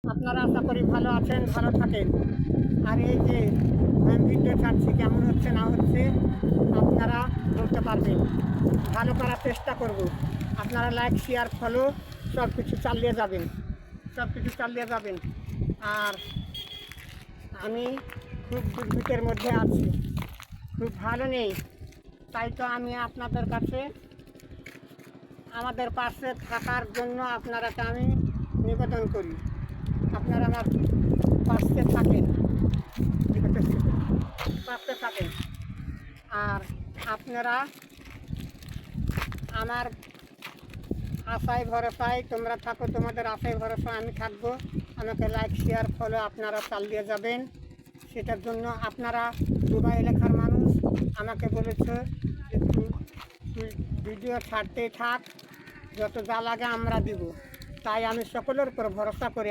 আপনারা আশা করি ভালো আছেন, ভালো থাকেন। আর এই যে আমি ভিডিও ছাড়ছি কেমন হচ্ছে না হচ্ছে আপনারা বলতে পারবেন। ভালো করার চেষ্টা করব। আপনারা লাইক শেয়ার ফলো সব কিছু চালিয়ে যাবেন, সব কিছু চালিয়ে যাবেন। আর আমি খুব দুর্ভিক্ষের মধ্যে আছি, খুব ভালো নেই। তাই তো আমি আপনাদের কাছে আমাদের পাশে থাকার জন্য আপনারাকে আমি নিবেদন করি। আপনারা আমার পাশে থাকেন, পাশে থাকেন। আর আপনারা আমার আশায় ভরসায় তোমরা থাকো, তোমাদের আশায় ভরসায় আমি থাকবো। আমাকে লাইক শেয়ার ফলো আপনারা চালিয়ে যাবেন। সেটার জন্য আপনারা দুবাই এলাকার মানুষ আমাকে বলেছে যে তুই ভিডিও ছাড়তেই থাক, যত যা লাগে আমরা দিব। তাই আমি সকলের উপর ভরসা করি।